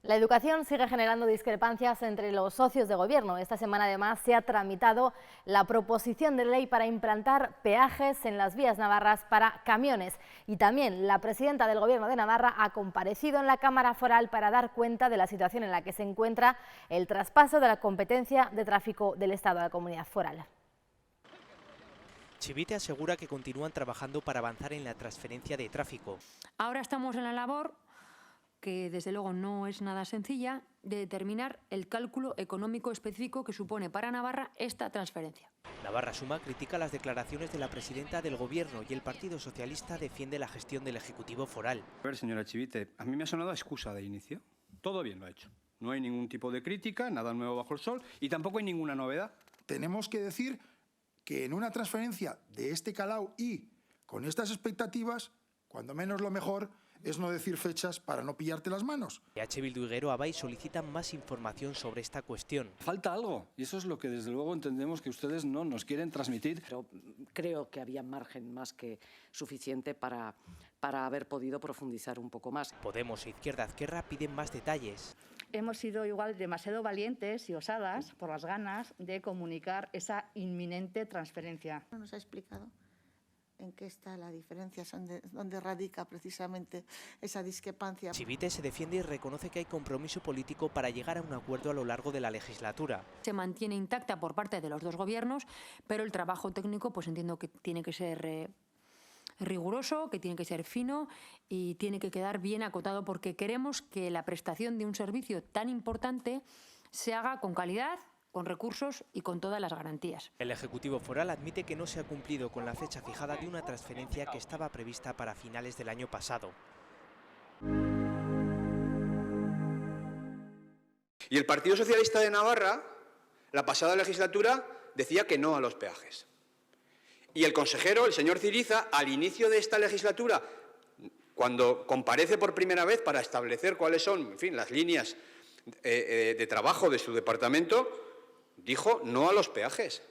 La educación sigue generando discrepancias entre los socios de gobierno. Esta semana además se ha tramitado la proposición de ley para implantar peajes en las vías navarras para camiones. Y también la presidenta del Gobierno de Navarra ha comparecido en la Cámara Foral para dar cuenta de la situación en la que se encuentra el traspaso de la competencia de tráfico del Estado a la comunidad foral. Chivite asegura que continúan trabajando para avanzar en la transferencia de tráfico. Ahora estamos en la labor, que desde luego no es nada sencilla, de determinar el cálculo económico específico que supone para Navarra esta transferencia. Navarra Suma critica las declaraciones de la presidenta del Gobierno y el Partido Socialista defiende la gestión del Ejecutivo foral. A ver, señora Chivite, a mí me ha sonado a excusa de inicio. Todo bien lo ha hecho. No hay ningún tipo de crítica, nada nuevo bajo el sol y tampoco hay ninguna novedad. Tenemos que decir que en una transferencia de este calao y con estas expectativas, cuando menos lo mejor es no decir fechas para no pillarte las manos. EH Bildu y Gero Abay solicitan más información sobre esta cuestión. Falta algo y eso es lo que desde luego entendemos que ustedes no nos quieren transmitir. Pero creo que había margen más que suficiente para haber podido profundizar un poco más. Podemos e Izquierda Ezkerra piden más detalles. Hemos sido igual demasiado valientes y osadas por las ganas de comunicar esa inminente transferencia. No nos ha explicado en qué está la diferencia, dónde radica precisamente esa discrepancia. Chivite se defiende y reconoce que hay compromiso político para llegar a un acuerdo a lo largo de la legislatura. Se mantiene intacta por parte de los dos gobiernos, pero el trabajo técnico pues entiendo que tiene que ser riguroso, que tiene que ser fino y tiene que quedar bien acotado porque queremos que la prestación de un servicio tan importante se haga con calidad, con recursos y con todas las garantías. El Ejecutivo foral admite que no se ha cumplido con la fecha fijada de una transferencia que estaba prevista para finales del año pasado. Y el Partido Socialista de Navarra, la pasada legislatura, decía que no a los peajes. Y el consejero, el señor Ciriza, al inicio de esta legislatura, cuando comparece por primera vez para establecer cuáles son, en fin, las líneas de trabajo de su departamento, dijo no a los peajes.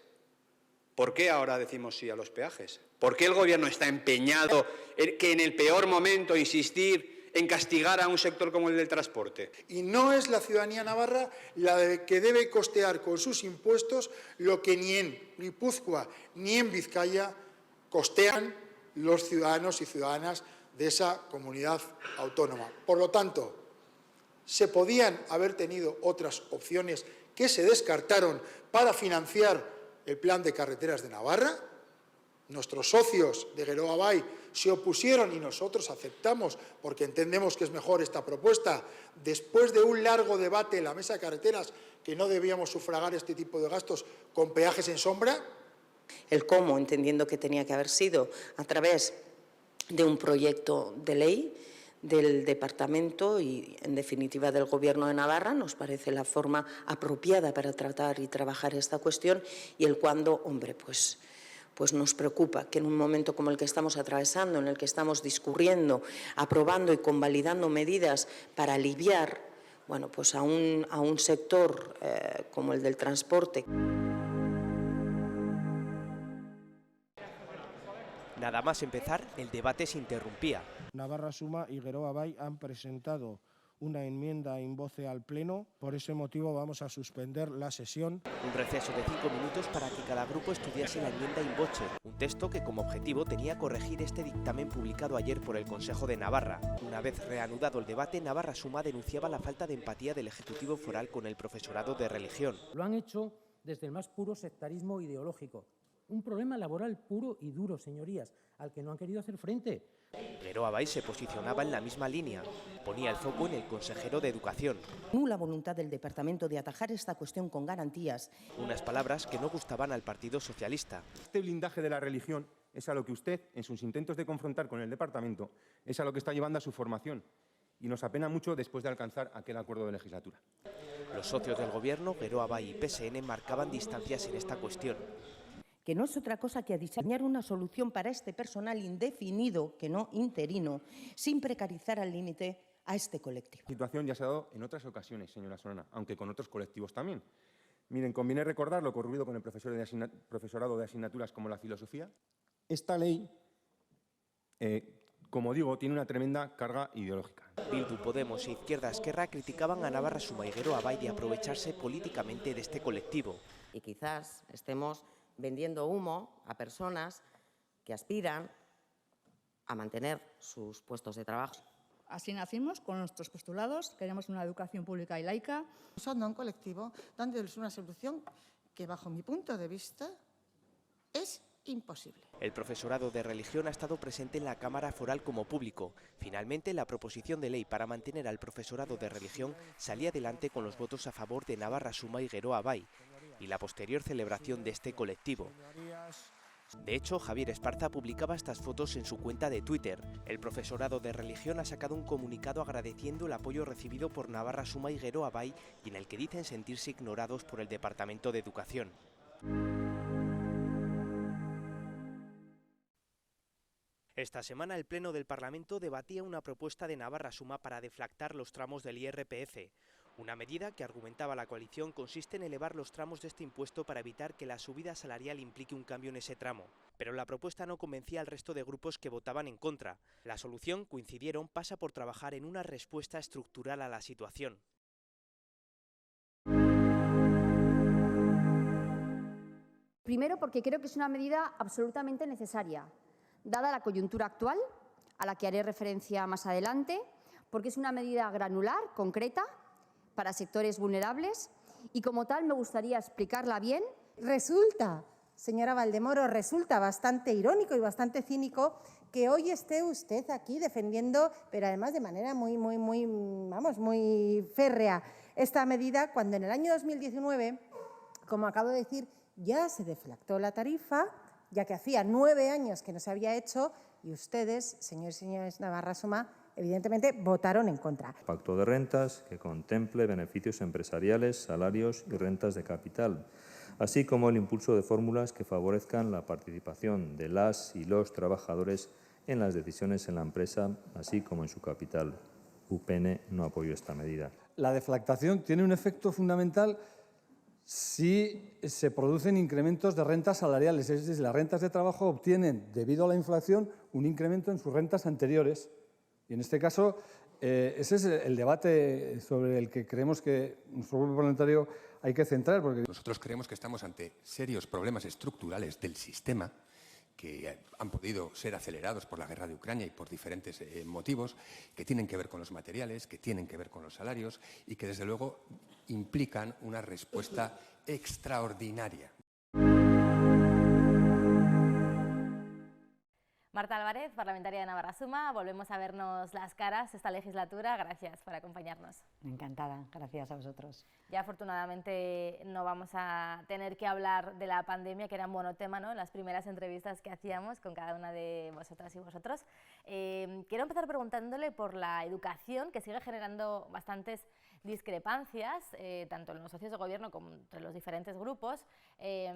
¿Por qué ahora decimos sí a los peajes? ¿Por qué el Gobierno está empeñado en que en el peor momento insistir en castigar a un sector como el del transporte? Y no es la ciudadanía navarra la que debe costear con sus impuestos lo que ni en Guipúzcoa ni en Vizcaya costean los ciudadanos y ciudadanas de esa comunidad autónoma. Por lo tanto, se podían haber tenido otras opciones que se descartaron para financiar el plan de carreteras de Navarra. Nuestros socios de Gero Abay se opusieron y nosotros aceptamos porque entendemos que es mejor esta propuesta. Después de un largo debate en la mesa de carreteras que no debíamos sufragar este tipo de gastos con peajes en sombra. El cómo, entendiendo que tenía que haber sido a través de un proyecto de ley del Departamento y, en definitiva, del Gobierno de Navarra, nos parece la forma apropiada para tratar y trabajar esta cuestión, y el cuándo, hombre, pues nos preocupa que en un momento como el que estamos atravesando, en el que estamos discurriendo, aprobando y convalidando medidas para aliviar, bueno, pues a un sector como el del transporte. Nada más empezar, el debate se interrumpía. Navarra Suma y Gero Abay han presentado una enmienda in voce al Pleno. Por ese motivo vamos a suspender la sesión. Un receso de 5 minutos para que cada grupo estudiase la enmienda in voce, un texto que como objetivo tenía corregir este dictamen publicado ayer por el Consejo de Navarra. Una vez reanudado el debate, Navarra Suma denunciaba la falta de empatía del Ejecutivo foral con el profesorado de religión. Lo han hecho desde el más puro sectarismo ideológico. Un problema laboral puro y duro, señorías, al que no han querido hacer frente. Gero Abay se posicionaba en la misma línea. Ponía el foco en el consejero de Educación. Nula voluntad del departamento de atajar esta cuestión con garantías. Unas palabras que no gustaban al Partido Socialista. Este blindaje de la religión es a lo que usted, en sus intentos de confrontar con el departamento, es a lo que está llevando a su formación. Y nos apena mucho después de alcanzar aquel acuerdo de legislatura. Los socios del Gobierno, Gero Abay y PSN, marcaban distancias en esta cuestión. Que no es otra cosa que diseñar una solución para este personal indefinido, que no interino, sin precarizar al límite a este colectivo. La situación ya se ha dado en otras ocasiones, señora Solana, aunque con otros colectivos también. Miren, conviene recordar lo ocurrido con el profesorado de asignaturas como la filosofía. Esta ley como digo, tiene una tremenda carga ideológica. Bildu, Podemos e Izquierda Esquerra criticaban a Navarra Suma y Geroa Bai de aprovecharse políticamente de este colectivo. Y quizás estemos vendiendo humo a personas que aspiran a mantener sus puestos de trabajo. Así nacimos con nuestros postulados, queremos una educación pública y laica. Son un colectivo donde es una solución que, bajo mi punto de vista, es imposible. El profesorado de religión ha estado presente en la Cámara Foral como público. Finalmente, la proposición de ley para mantener al profesorado de religión salía adelante con los votos a favor de Navarra Suma y Geroa Bai y la posterior celebración de este colectivo. De hecho, Javier Esparza publicaba estas fotos en su cuenta de Twitter. El profesorado de religión ha sacado un comunicado agradeciendo el apoyo recibido por Navarra Suma y Geroa Bai y en el que dicen sentirse ignorados por el Departamento de Educación. Esta semana el Pleno del Parlamento debatía una propuesta de Navarra Suma para deflactar los tramos del IRPF. Una medida que, argumentaba la coalición, consiste en elevar los tramos de este impuesto para evitar que la subida salarial implique un cambio en ese tramo. Pero la propuesta no convencía al resto de grupos que votaban en contra. La solución, coincidieron, pasa por trabajar en una respuesta estructural a la situación. Primero, porque creo que es una medida absolutamente necesaria, dada la coyuntura actual, a la que haré referencia más adelante, porque es una medida granular, concreta, para sectores vulnerables y, como tal, me gustaría explicarla bien. Resulta, señora Valdemoro, resulta bastante irónico y bastante cínico que hoy esté usted aquí defendiendo, pero además de manera muy férrea, esta medida, cuando en el año 2019, como acabo de decir, ya se deflactó la tarifa, ya que hacía 9 años que no se había hecho, y ustedes, señores y señores Navarra Suma, evidentemente votaron en contra. Pacto de rentas que contemple beneficios empresariales, salarios y rentas de capital, así como el impulso de fórmulas que favorezcan la participación de las y los trabajadores en las decisiones en la empresa, así como en su capital. UPN no apoyó esta medida. La deflactación tiene un efecto fundamental si se producen incrementos de rentas salariales, es decir, las rentas de trabajo obtienen, debido a la inflación, un incremento en sus rentas anteriores. Y en este caso, ese es el debate sobre el que creemos que nuestro grupo parlamentario hay que centrar. Porque nosotros creemos que estamos ante serios problemas estructurales del sistema que han podido ser acelerados por la guerra de Ucrania y por diferentes motivos, que tienen que ver con los materiales, que tienen que ver con los salarios y que, desde luego, implican una respuesta extraordinaria. Marta Álvarez, parlamentaria de Navarra Suma, volvemos a vernos las caras esta legislatura. Gracias por acompañarnos. Encantada, gracias a vosotros. Ya afortunadamente no vamos a tener que hablar de la pandemia, que era un monotema, ¿no?, en las primeras entrevistas que hacíamos con cada una de vosotras y vosotros. Quiero empezar preguntándole por la educación, que sigue generando bastantes discrepancias, tanto en los socios de gobierno como entre los diferentes grupos. Y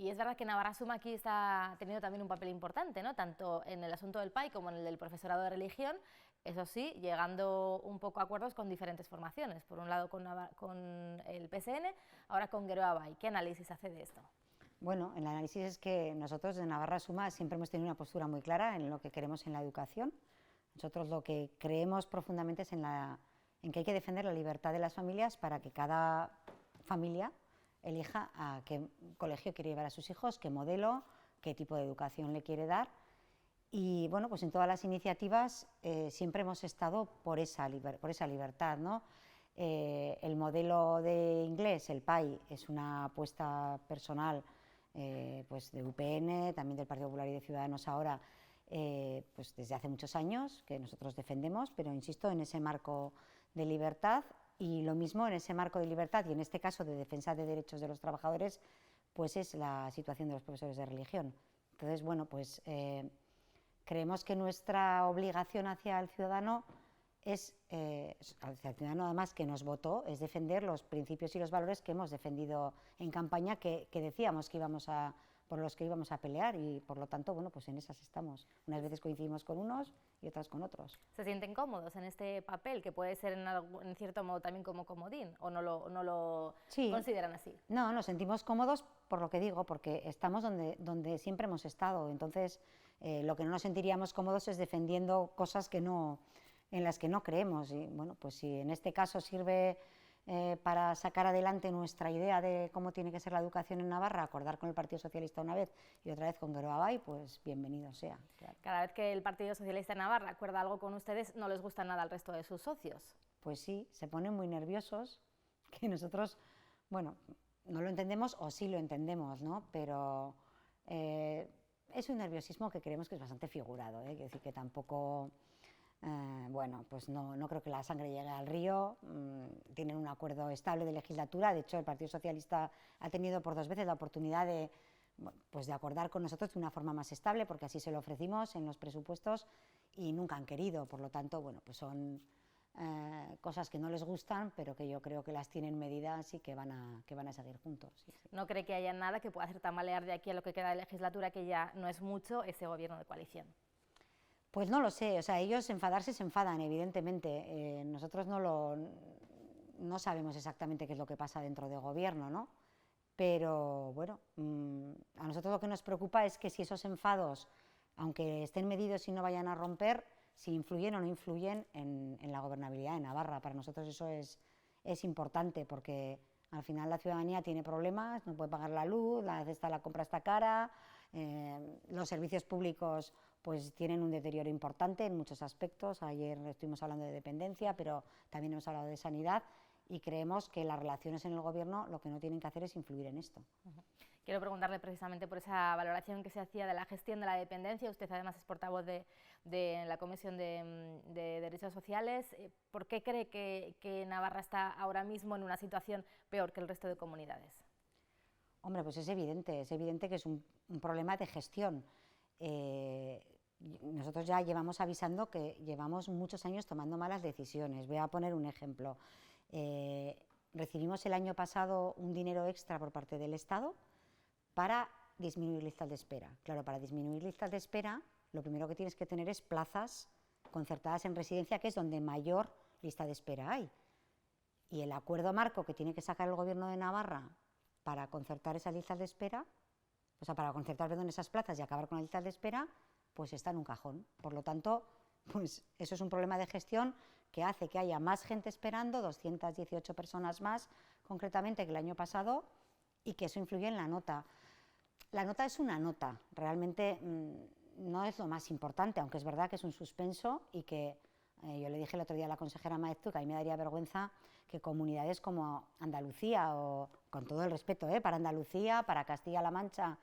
es verdad que Navarra Suma aquí está teniendo también un papel importante, ¿no?, tanto en el asunto del PAI como en el del profesorado de religión, eso sí, llegando un poco a acuerdos con diferentes formaciones, por un lado con el PSN, ahora con Geroa Bai. ¿Qué análisis hace de esto? Bueno, el análisis es que nosotros de Navarra Suma siempre hemos tenido una postura muy clara en lo que queremos en la educación. Nosotros lo que creemos profundamente es en que hay que defender la libertad de las familias para que cada familia elija a qué colegio quiere llevar a sus hijos, qué modelo, qué tipo de educación le quiere dar. Y bueno, pues en todas las iniciativas siempre hemos estado por esa libertad, ¿no? El modelo de inglés, el PAI, es una apuesta personal pues de UPN, también del Partido Popular y de Ciudadanos ahora, pues desde hace muchos años que nosotros defendemos, pero insisto, en ese marco de libertad, y lo mismo en ese marco de libertad y en este caso de defensa de derechos de los trabajadores, pues es la situación de los profesores de religión. Entonces, bueno, pues creemos que nuestra obligación hacia el ciudadano hacia el ciudadano además que nos votó, es defender los principios y los valores que hemos defendido en campaña, que decíamos que por los que íbamos a pelear, y por lo tanto, bueno, pues en esas estamos. Unas veces coincidimos con unos y otras con otros. ¿Se sienten cómodos en este papel, que puede ser en cierto modo también como comodín, o no lo sí. consideran así? No, nos sentimos cómodos por lo que digo, porque estamos donde siempre hemos estado. Entonces, Lo que no nos sentiríamos cómodos es defendiendo cosas en las que no creemos. Y bueno, pues si en este caso sirve para sacar adelante nuestra idea de cómo tiene que ser la educación en Navarra, acordar con el Partido Socialista una vez y otra vez con Geroa Bai, pues bienvenido sea. Claro. Cada vez que el Partido Socialista de Navarra acuerda algo con ustedes, no les gusta nada al resto de sus socios. Pues sí, se ponen muy nerviosos, que nosotros, bueno, no lo entendemos o sí lo entendemos, ¿no? Pero es un nerviosismo que creemos que es bastante figurado, ¿eh? Es decir, que tampoco... bueno, pues no creo que la sangre llegue al río, tienen un acuerdo estable de legislatura, de hecho el Partido Socialista ha tenido por 2 veces la oportunidad de acordar con nosotros de una forma más estable, porque así se lo ofrecimos en los presupuestos y nunca han querido, por lo tanto, bueno, pues son cosas que no les gustan, pero que yo creo que las tienen medidas y que van a seguir juntos. Sí, sí. ¿No cree que haya nada que pueda hacer tambalear de aquí a lo que queda de legislatura, que ya no es mucho, ese gobierno de coalición? Pues no lo sé, o sea, ellos enfadarse se enfadan, evidentemente. Nosotros no sabemos exactamente qué es lo que pasa dentro del gobierno, ¿no? Pero bueno, a nosotros lo que nos preocupa es que si esos enfados, aunque estén medidos y no vayan a romper, si influyen o no influyen en la gobernabilidad de Navarra. Para nosotros eso es importante, porque al final la ciudadanía tiene problemas, no puede pagar la luz, la cesta de la compra está cara, los servicios públicos pues tienen un deterioro importante en muchos aspectos. Ayer estuvimos hablando de dependencia, pero también hemos hablado de sanidad, y creemos que las relaciones en el gobierno lo que no tienen que hacer es influir en esto. Quiero preguntarle precisamente por esa valoración que se hacía de la gestión de la dependencia. Usted además es portavoz de la Comisión de Derechos Sociales. ¿Por qué cree que Navarra está ahora mismo en una situación peor que el resto de comunidades? Hombre, pues es evidente que es un problema de gestión. Nosotros ya llevamos avisando que llevamos muchos años tomando malas decisiones. Voy a poner un ejemplo. Recibimos el año pasado un dinero extra por parte del Estado para disminuir listas de espera. Claro, para disminuir listas de espera, lo primero que tienes que tener es plazas concertadas en residencia, que es donde mayor lista de espera hay. Y el acuerdo marco que tiene que sacar el Gobierno de Navarra para concertar esas listas de espera, o sea, para concertar, perdón, esas plazas y acabar con las listas de espera, pues está en un cajón. Por lo tanto, pues eso es un problema de gestión que hace que haya más gente esperando, 218 personas más concretamente que el año pasado, y que eso influye en la nota. La nota es una nota, realmente no es lo más importante, aunque es verdad que es un suspenso y que yo le dije el otro día a la consejera Maeztu que a mí me daría vergüenza que comunidades como Andalucía, o con todo el respeto para Andalucía, para Castilla-La Mancha,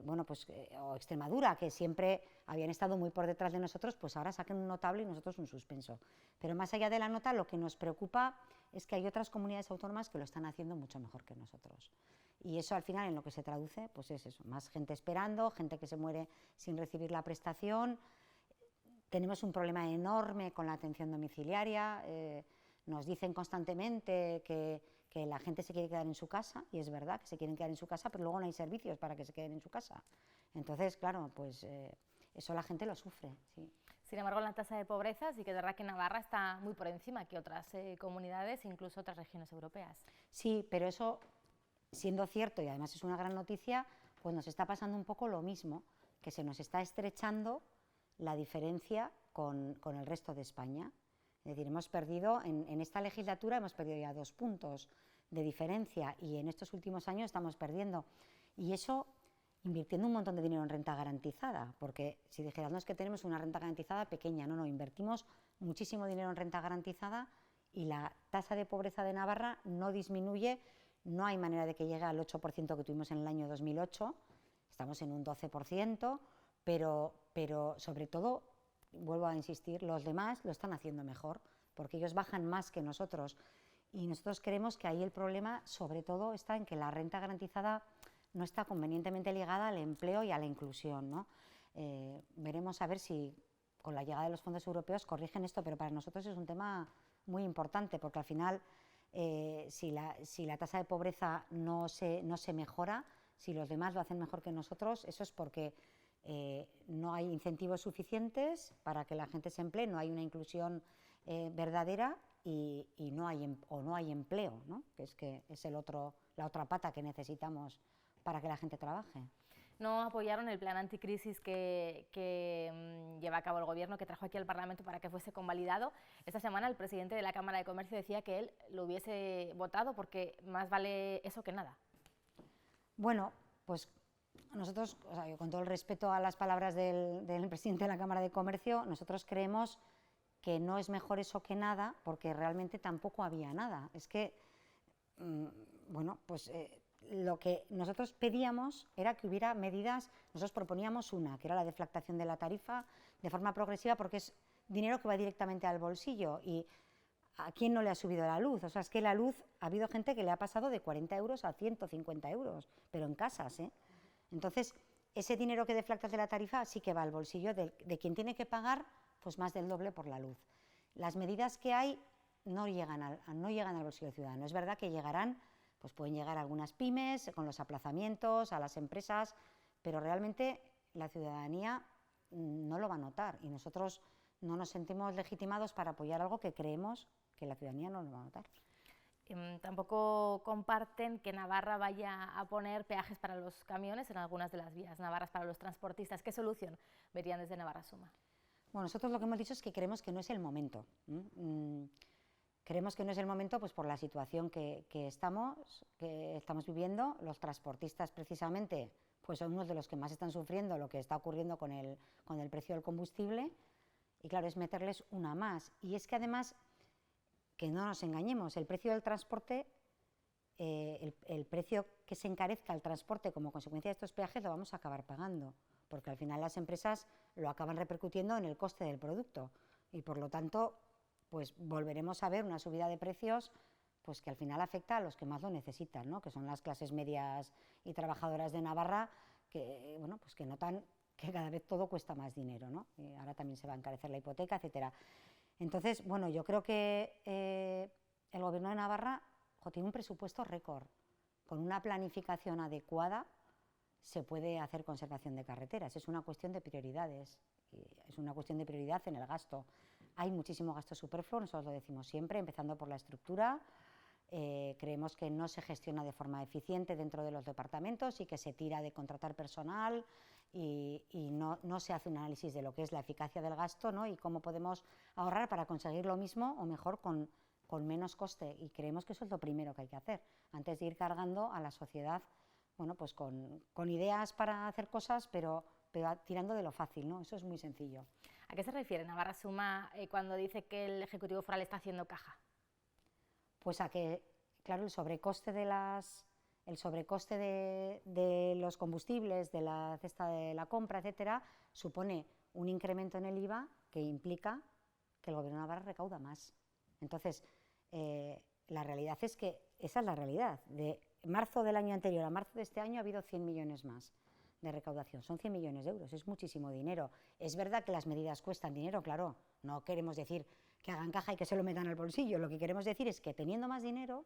bueno, pues, o Extremadura, que siempre habían estado muy por detrás de nosotros, pues ahora saquen un notable y nosotros un suspenso. Pero más allá de la nota, lo que nos preocupa es que hay otras comunidades autónomas que lo están haciendo mucho mejor que nosotros. Y eso al final en lo que se traduce, pues es eso, más gente esperando, gente que se muere sin recibir la prestación. Tenemos un problema enorme con la atención domiciliaria, nos dicen constantemente que la gente se quiere quedar en su casa, y es verdad que se quieren quedar en su casa, pero luego no hay servicios para que se queden en su casa. Entonces, claro, pues eso la gente lo sufre. Sí. Sin embargo, la tasa de pobreza sí que es verdad que Navarra está muy por encima que otras comunidades, incluso otras regiones europeas. Sí, pero eso, siendo cierto, y además es una gran noticia, pues nos está pasando un poco lo mismo, que se nos está estrechando la diferencia con el resto de España. Es decir, hemos perdido, en esta legislatura hemos perdido ya 2 puntos de diferencia, y en estos últimos años estamos perdiendo. Y eso invirtiendo un montón de dinero en renta garantizada, porque si dijeras, no, es que tenemos una renta garantizada pequeña, no, invertimos muchísimo dinero en renta garantizada y la tasa de pobreza de Navarra no disminuye, no hay manera de que llegue al 8% que tuvimos en el año 2008, estamos en un 12%, pero sobre todo, vuelvo a insistir, los demás lo están haciendo mejor, porque ellos bajan más que nosotros, y nosotros creemos que ahí el problema sobre todo está en que la renta garantizada no está convenientemente ligada al empleo y a la inclusión, ¿no? Veremos a ver si con la llegada de los fondos europeos corrigen esto, pero para nosotros es un tema muy importante, porque al final si la tasa de pobreza no se mejora, si los demás lo hacen mejor que nosotros, eso es porque no hay incentivos suficientes para que la gente se emplee, no hay una inclusión verdadera y no hay empleo, ¿no? Que es la otra pata que necesitamos para que la gente trabaje. no apoyaron el plan anticrisis que lleva a cabo el Gobierno, que trajo aquí al Parlamento para que fuese convalidado. Esta semana el presidente de la Cámara de Comercio decía que él lo hubiese votado porque más vale eso que nada. Bueno, pues nosotros, o sea, con todo el respeto a las palabras del presidente de la Cámara de Comercio, nosotros creemos que no es mejor eso que nada, porque realmente tampoco había nada. Es que, bueno, pues lo que nosotros pedíamos era que hubiera medidas. Nosotros proponíamos una, que era la deflactación de la tarifa de forma progresiva, porque es dinero que va directamente al bolsillo. Y ¿a quién no le ha subido la luz? O sea, es que la luz, ha habido gente que le ha pasado de 40 euros a 150 euros, pero en casas, ¿eh? Entonces, ese dinero que deflactas de la tarifa sí que va al bolsillo de quien tiene que pagar pues más del doble por la luz. Las medidas que hay no llegan al bolsillo del ciudadano. Es verdad que llegarán, pues pueden llegar a algunas pymes con los aplazamientos, a las empresas, pero realmente la ciudadanía no lo va a notar y nosotros no nos sentimos legitimados para apoyar algo que creemos que la ciudadanía no lo va a notar. Tampoco comparten que Navarra vaya a poner peajes para los camiones en algunas de las vías navarras para los transportistas. ¿Qué solución verían desde Navarra Suma? Bueno, nosotros lo que hemos dicho es que creemos que no es el momento. Creemos que no es el momento pues, por la situación que estamos viviendo. Los transportistas, precisamente, pues son unos de los que más están sufriendo lo que está ocurriendo con el precio del combustible. Y claro, es meterles una más. Y es que además, que no nos engañemos, el precio del transporte, el precio que se encarezca el transporte como consecuencia de estos peajes lo vamos a acabar pagando, porque al final las empresas lo acaban repercutiendo en el coste del producto y por lo tanto pues volveremos a ver una subida de precios pues que al final afecta a los que más lo necesitan, ¿no? Que son las clases medias y trabajadoras de Navarra que, bueno, pues que notan que cada vez todo cuesta más dinero, ¿no? Y ahora también se va a encarecer la hipoteca, etcétera. Entonces, bueno, yo creo que el Gobierno de Navarra tiene un presupuesto récord. Con una planificación adecuada se puede hacer conservación de carreteras. Es una cuestión de prioridades, es una cuestión de prioridad en el gasto. Hay muchísimo gasto superfluo, nosotros lo decimos siempre, empezando por la estructura. Creemos que no se gestiona de forma eficiente dentro de los departamentos y que se tira de contratar personal y no se hace un análisis de lo que es la eficacia del gasto, ¿no? Y cómo podemos ahorrar para conseguir lo mismo o mejor con menos coste. Y creemos que eso es lo primero que hay que hacer, antes de ir cargando a la sociedad, bueno, pues con ideas para hacer cosas, pero tirando de lo fácil, ¿no? Eso es muy sencillo. ¿A qué se refiere Navarra Suma cuando dice que el Ejecutivo Foral está haciendo caja? Pues a que, claro, el sobrecoste de los combustibles, de la cesta de la compra, etcétera, supone un incremento en el IVA que implica que el Gobierno de Navarra recauda más. Entonces, la realidad es que esa es la realidad. De marzo del año anterior a marzo de este año ha habido 100 millones más de recaudación. Son 100 millones de euros, es muchísimo dinero. Es verdad que las medidas cuestan dinero, claro, no queremos decir que hagan caja y que se lo metan al bolsillo. Lo que queremos decir es que teniendo más dinero,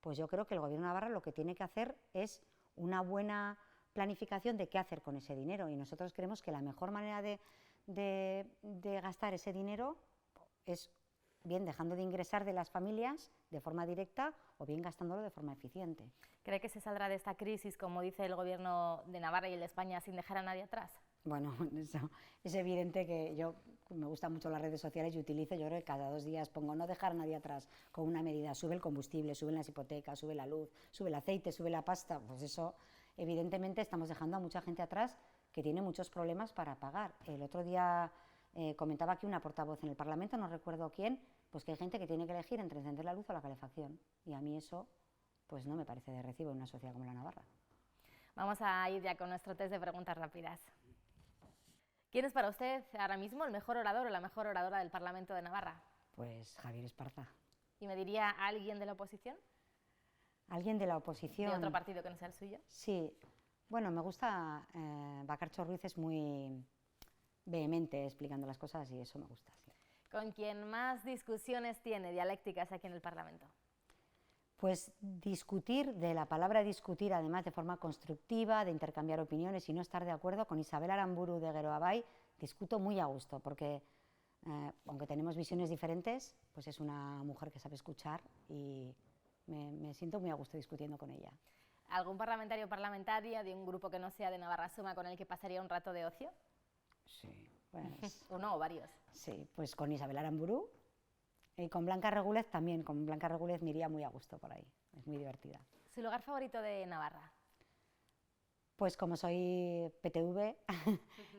pues yo creo que el Gobierno de Navarra lo que tiene que hacer es una buena planificación de qué hacer con ese dinero. Y nosotros creemos que la mejor manera de gastar ese dinero es bien dejando de ingresar de las familias de forma directa o bien gastándolo de forma eficiente. ¿Cree que se saldrá de esta crisis, como dice el Gobierno de Navarra y el de España, sin dejar a nadie atrás? Bueno, eso es evidente que yo me gustan mucho las redes sociales y utilizo, yo creo que cada 2 días pongo no dejar a nadie atrás con una medida, sube el combustible, suben las hipotecas, sube la luz, sube el aceite, sube la pasta, pues eso evidentemente estamos dejando a mucha gente atrás que tiene muchos problemas para pagar. El otro día comentaba aquí una portavoz en el Parlamento, no recuerdo quién, pues que hay gente que tiene que elegir entre encender la luz o la calefacción y a mí eso pues no me parece de recibo en una sociedad como la Navarra. Vamos a ir ya con nuestro test de preguntas rápidas. ¿Quién es para usted ahora mismo el mejor orador o la mejor oradora del Parlamento de Navarra? Pues Javier Esparza. ¿Y me diría a alguien de la oposición? ¿Alguien de la oposición? ¿De otro partido que no sea el suyo? Sí. Bueno, me gusta, Bacarcho Ruiz es muy vehemente explicando las cosas y eso me gusta, sí. ¿Con quién más discusiones tiene dialécticas aquí en el Parlamento? Pues discutir, de la palabra discutir, además de forma constructiva, de intercambiar opiniones y no estar de acuerdo, con Isabel Aramburu de Geroabay discuto muy a gusto, porque aunque tenemos visiones diferentes, pues es una mujer que sabe escuchar y me siento muy a gusto discutiendo con ella. ¿Algún parlamentario o parlamentaria de un grupo que no sea de Navarra Suma con el que pasaría un rato de ocio? Sí, pues, ¿Uno o varios? Sí, pues con Isabel Aramburu y con Blanca Regúlez también. Con Blanca Regúlez me iría muy a gusto por ahí, es muy divertida. ¿Su lugar favorito de Navarra? Pues como soy PTV,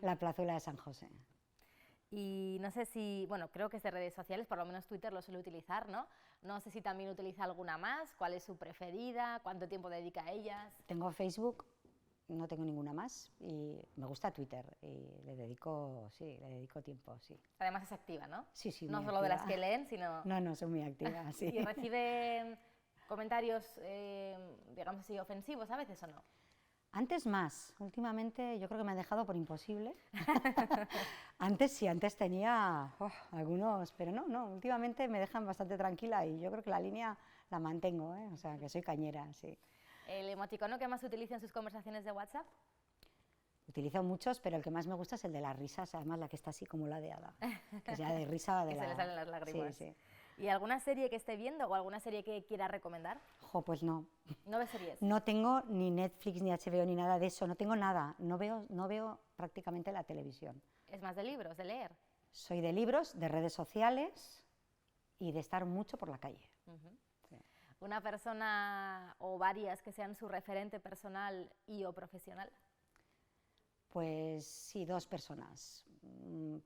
la plazuela de San José. Y no sé si, bueno, creo que es de redes sociales, por lo menos Twitter lo suele utilizar, ¿no? No sé si también utiliza alguna más, cuál es su preferida, cuánto tiempo dedica a ellas. Tengo Facebook, no tengo ninguna más, y me gusta Twitter, y le dedico tiempo, sí. Además es activa, ¿no? Sí, sí, no muy solo activa. de las que leen, sino... No, soy muy activa, sí. ¿Y recibe comentarios, digamos así, ofensivos a veces o no? Antes más, últimamente yo creo que me han dejado por imposible. Antes sí, antes tenía algunos, pero no, últimamente me dejan bastante tranquila y yo creo que la línea la mantengo, o sea, que soy cañera, sí. ¿El emoticono que más utiliza en sus conversaciones de WhatsApp? Utilizo muchos, pero el que más me gusta es el de las risas, además la que está así como ladeada, que sea de risa de que la... se le salen las lágrimas. Sí. ¿Y alguna serie que esté viendo o alguna serie que quiera recomendar? Pues no. ¿No ves series? No tengo ni Netflix, ni HBO, ni nada de eso, no tengo nada, no veo prácticamente la televisión. ¿Es más de libros, de leer? Soy de libros, de redes sociales y de estar mucho por la calle. Sí. ¿Una persona o varias que sean su referente personal y o profesional? Pues sí, dos personas.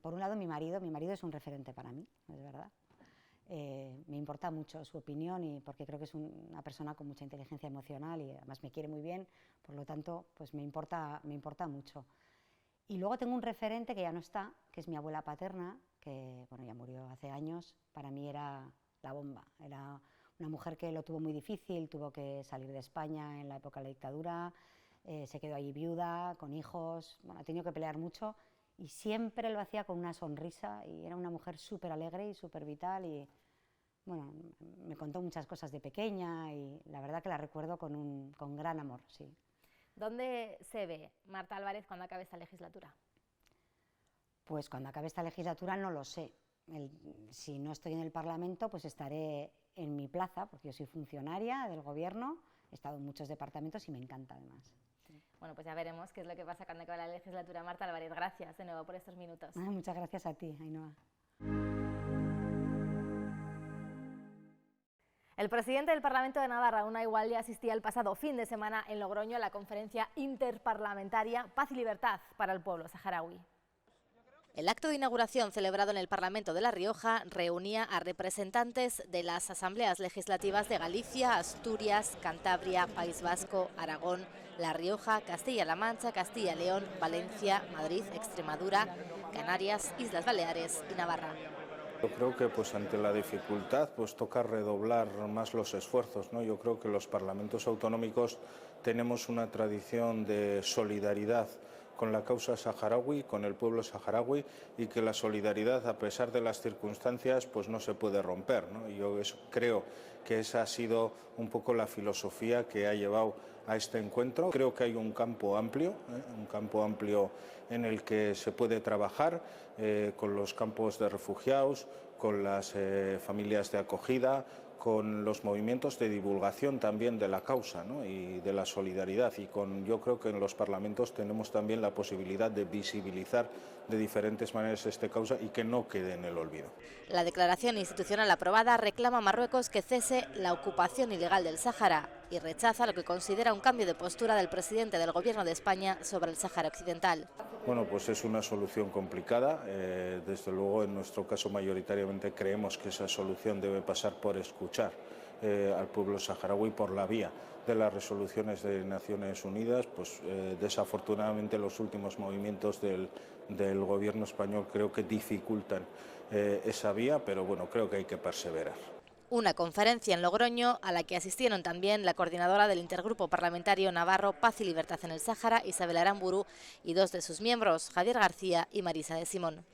Por un lado mi marido es un referente para mí, es verdad. Me importa mucho su opinión y porque creo que es una persona con mucha inteligencia emocional y además me quiere muy bien, por lo tanto pues me importa mucho. Y luego tengo un referente que ya no está, que es mi abuela paterna, que bueno, ya murió hace años, para mí era la bomba, era una mujer que lo tuvo muy difícil, tuvo que salir de España en la época de la dictadura, se quedó allí viuda, con hijos, bueno, ha tenido que pelear mucho y siempre lo hacía con una sonrisa y era una mujer súper alegre y súper vital y bueno, me contó muchas cosas de pequeña y la verdad que la recuerdo con gran amor, sí. ¿Dónde se ve Marta Álvarez cuando acabe esta legislatura? Pues cuando acabe esta legislatura no lo sé. Si no estoy en el Parlamento, pues estaré en mi plaza, porque yo soy funcionaria del Gobierno, he estado en muchos departamentos y me encanta además. Sí. Bueno, pues ya veremos qué es lo que pasa cuando acabe la legislatura. Marta Álvarez, gracias de nuevo por estos minutos. Muchas gracias a ti, Ainhoa. El presidente del Parlamento de Navarra, Unai Gualde, asistía el pasado fin de semana en Logroño a la conferencia interparlamentaria Paz y Libertad para el pueblo saharaui. El acto de inauguración celebrado en el Parlamento de La Rioja reunía a representantes de las asambleas legislativas de Galicia, Asturias, Cantabria, País Vasco, Aragón, La Rioja, Castilla-La Mancha, Castilla y León, Valencia, Madrid, Extremadura, Canarias, Islas Baleares y Navarra. Yo creo que ante la dificultad toca redoblar más los esfuerzos, ¿no? Yo creo que los parlamentos autonómicos tenemos una tradición de solidaridad con la causa saharaui, con el pueblo saharaui, y que la solidaridad, a pesar de las circunstancias, no se puede romper, ¿no? Yo creo que esa ha sido un poco la filosofía que ha llevado a este encuentro. Creo que hay un campo amplio en el que se puede trabajar con los campos de refugiados, con las familias de acogida, con los movimientos de divulgación también de la causa, ¿no? Y de la solidaridad, y yo creo que en los parlamentos tenemos también la posibilidad de visibilizar de diferentes maneras esta causa y que no quede en el olvido. La declaración institucional aprobada reclama a Marruecos que cese la ocupación ilegal del Sáhara y rechaza lo que considera un cambio de postura del presidente del Gobierno de España sobre el Sáhara Occidental. Bueno, es una solución complicada. Desde luego, en nuestro caso, mayoritariamente creemos que esa solución debe pasar por escuchar al pueblo saharaui por la vía de las resoluciones de Naciones Unidas. Desafortunadamente, los últimos movimientos del Gobierno español creo que dificultan esa vía, pero bueno, creo que hay que perseverar. Una conferencia en Logroño a la que asistieron también la coordinadora del Intergrupo Parlamentario Navarro Paz y Libertad en el Sáhara, Isabel Aramburu, y dos de sus miembros, Javier García y Marisa de Simón.